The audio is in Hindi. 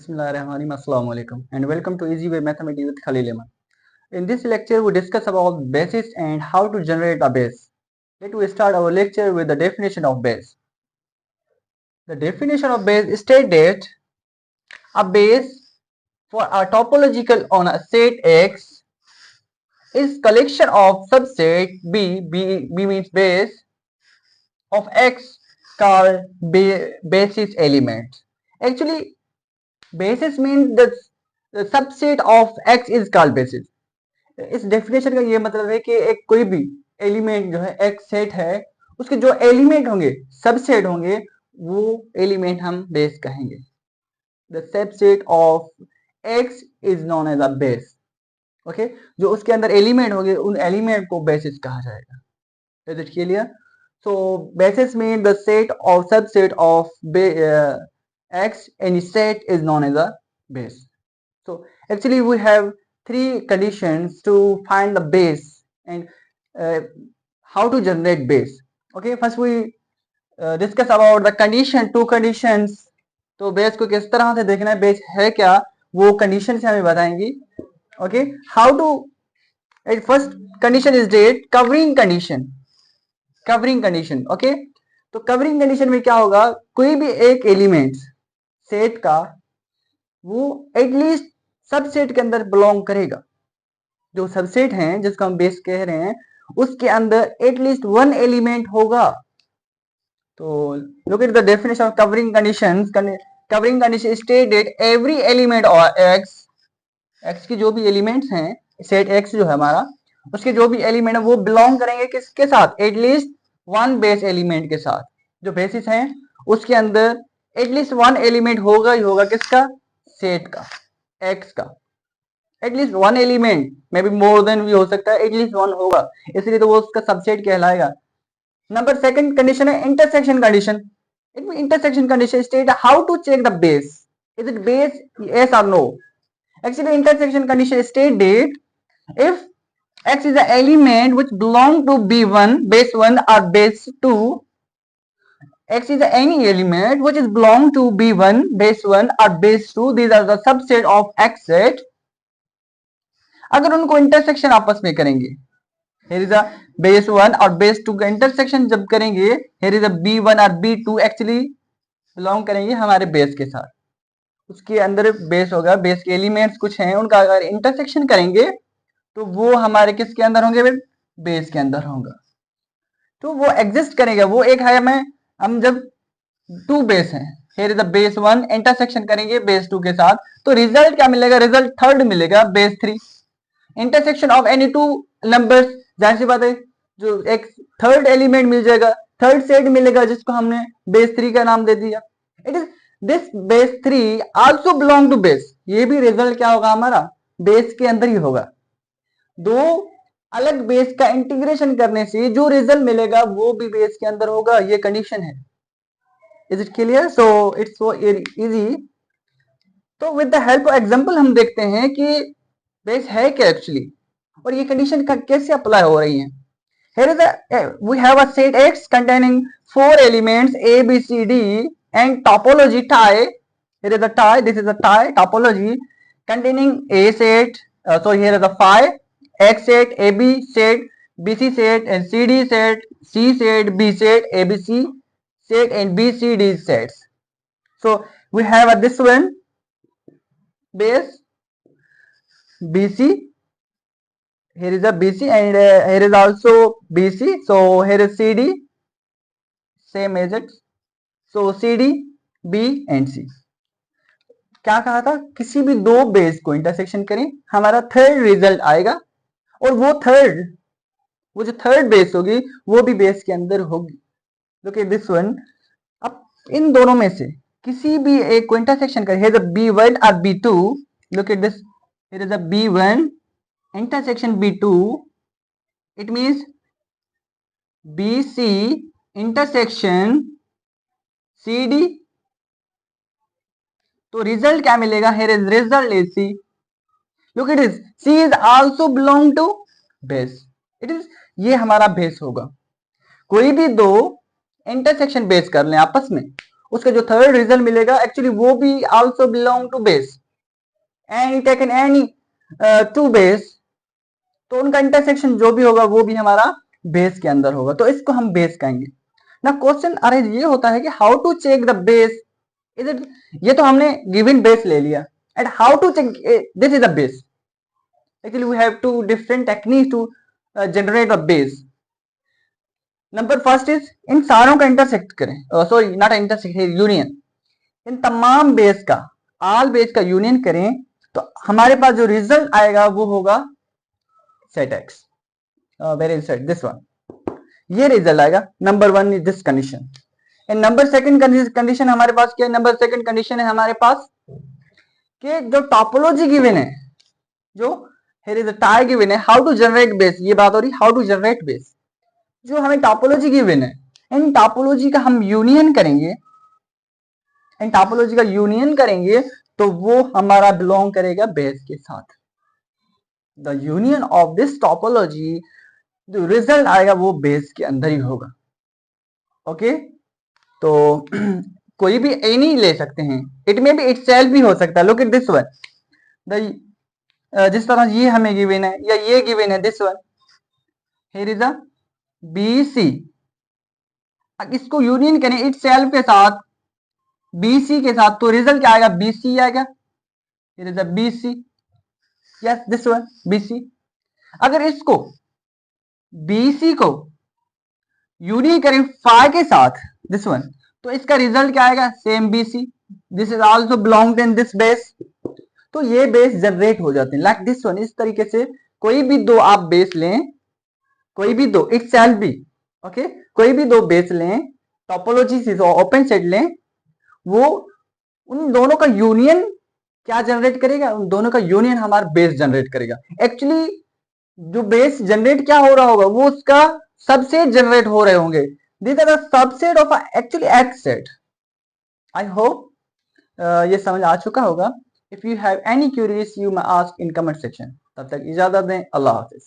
Bismillahirrahmanirrahim. Assalamu alaikum and welcome to Easy Way Mathematics with Khalil Iman. In this lecture, we discuss about bases and how to generate a base. Let us start our lecture with the definition of base. The definition of base states that a base for a topological on a set X is collection of subset B means base of X called basis element. Actually, basis means the subset of X is called basis. इस डेफिनेशन का ये मतलब है कि एक कोई भी एलिमेंट जो है एक सेट है उसके जो एलिमेंट होंगे सबसेट होंगे वो एलिमेंट हम बेस कहेंगे. The subset of X is known as a base. Okay, जो उसके अंदर एलिमेंट होंगे उन एलिमेंट को बेसिस कहा जाएगा. Is it clear? So basis mean the set of subset of X any set is known as a base. So actually we have three conditions to find the base and how to generate base. Okay, first we discuss about the condition, two conditions. तो बेस को किस तरह से देखना है, बेस है क्या, वो कंडीशन से हमें बताएंगी. Okay, how to first condition is that covering condition. Covering condition. Okay, तो कवरिंग कंडीशन में क्या होगा, कोई भी एक एलिमेंट सेट का वो एटलीस्ट सबसेट के अंदर बिलोंग करेगा. जो सबसेट हैं जिसको हम बेस कह रहे हैं उसके अंदर एटलीस्ट वन एलिमेंट होगा. तो look at the definition of covering conditions. Covering condition state that every element और एक्स की जो भी एलिमेंट्स हैं, सेट एक्स जो है हमारा, उसके जो भी एलिमेंट है वो बिलोंग करेंगे किसके साथ, एटलीस्ट वन बेस एलिमेंट के साथ. जो बेसिस हैं उसके अंदर एटलीस्ट वन एलिमेंट होगा ही होगा, किसका, सेट का, एक्स का. At least one element, may be more than भी हो सकता है, एटलीस्ट वन होगा, इसलिए तो वो उसका सबसेट कहलाएगा. नंबर सेकंड कंडीशन है intersection condition. Intersection condition state how to check the base, is it base, yes और no. Actually intersection condition state that if x is an element which belong to b1 base 1 or base 2, x is any element which is belong to b1 base 1 or base 2, these are the subset of x set. अगर उनको इंटरसेक्शन आपस में करेंगे, here is a base 1 और base 2 का इंटरसेक्शन जब करेंगे, here is a b1 और b2 एक्चुअली बिलोंग करेंगे हमारे बेस के साथ. उसके अंदर बेस होगा, बेस के एलिमेंट्स कुछ हैं, उनका अगर इंटरसेक्शन करेंगे तो वो हमारे किसके अंदर होंगे, बेस के अंदर होगा. तो वो एग्जिस्ट करेगा, वो एक है. हम जब टू बेस हैं, here is a base 1 intersection करेंगे बेस 2 के साथ, तो रिजल्ट क्या मिलेगा, रिजल्ट थर्ड मिलेगा, base 3. Intersection of any two numbers, जाहिर सी बात है जो एक थर्ड एलिमेंट मिल जाएगा, थर्ड सेट मिलेगा जिसको हमने बेस 3 का नाम दे दिया. It is this base 3 also belong to base. ये भी रिजल्ट क्या होगा हमारा, बेस के अंदर ही होगा. दो अलग बेस का इंटीग्रेशन करने से जो रिजल्ट मिलेगा वो भी बेस के अंदर होगा, ये कंडीशन है. Is it clear? So it's so easy. तो with the help of example हम देखते हैं कि बेस है क्या एक्चुअली और ये कंडीशन कैसे अप्लाई हो रही है. Here is we have a set X containing 4 elements A, B, C, D and topology tie. Here is a tie. This is a tie topology containing A set. So here is a phi, X set, AB set, BC set, and CD set, C set, B set, ABC set, and BCD sets. So we have this one base BC. Here is a BC and here is also BC. So here is CD, same as it. So CD, B and C. क्या कहा था, किसी भी दो बेस को इंटरसेक्शन करें हमारा थर्ड रिजल्ट आएगा और वो जो थर्ड बेस होगी वो भी बेस के अंदर होगी. Look at this one. अब इन दोनों में से किसी भी एक को इंटरसेक्शन करें, here is a B1 और B2. Look at this. Here is a B1 intersection B2, it means BC intersection CD. तो रिजल्ट क्या मिलेगा, here is result is C. Look at this, C is also belong to base. It is, ये हमारा बेस होगा. कोई भी दो इंटरसेक्शन बेस कर लें आपस में उसका जो थर्ड रिजल्ट मिलेगा एक्चुअली वो भी also belong to base and taken any two base, तो उनका इंटरसेक्शन जो भी होगा वो भी हमारा बेस के अंदर होगा, तो इसको हम बेस कहेंगे ना। क्वेश्चन अरे ये होता है कि how to check the base, is it, ये तो हमने गिवन बेस ले लिया and how to check this is the base. Actually we have two different technique to generate a base. Number first is इन सारों का इंटरसेक्ट करें, सॉरी नॉट इंटरसेक्ट, यूनियन, इन तमाम बेस का, ऑल बेस का यूनियन करें तो हमारे पास जो रिजल्ट आएगा वो होगा set X, where is set this one, ये रिजल्ट आएगा। Number one is this condition and number second condition हमारे पास क्या है, नंबर सेकंड कंडीशन है हमारे पास कि जो टोपोलॉजी गिवन है, जो here is a tie given है, हाउ टू जनरेट बेस, ये बात हो रही हाउ टू जनरेट बेस, जो हमें टोपोलॉजी गिवन है इन टोपोलॉजी का हम यूनियन करेंगे, इन टोपोलॉजी का यूनियन करेंगे तो वो हमारा बिलोंग करेगा बेस के साथ। The union of this topology, जो रिजल्ट आएगा वो बेस के अंदर ही होगा। ओके तो कोई भी एनी ले सकते हैं, इट में भी इटसेल्फ भी हो सकता है। लुक एट दिस वन, जिस तरह ये हमें गिवन है या ये गिवन है this one, here is A B C, इसको यूनियन करें इटसेल्फ के साथ, बी सी के साथ, तो रिजल्ट क्या आएगा, बी सी आएगा। Here is A B C, yes this one B C. अगर इसको बी सी को यूनियन करें फाई के साथ दिस वन, तो इसका रिजल्ट क्या आएगा, same B C, this is also belong in this base, तो ये बेस जनरेट हो जाते हैं लाइक दिस वन। इस तरीके से कोई भी दो आप बेस लें, कोई भी दो इटसेल्फ भी, ओके कोई भी दो बेस लें, टोपोलॉजी से ओपन सेट लें, वो उन दोनों का यूनियन क्या जनरेट करेगा, उन दोनों का यूनियन हमारा बेस जनरेट करेगा। एक्चुअली जो बेस जनरेट क्या हो रहा होगा, वो उसका सबसेट जनरेट हो रहे होंगे, this are the subset of actually X set. I hope ये समझ आ चुका होगा। If you have any queries you may ask in comment section. तब तक इजाजत दें, अल्लाह हाफिज।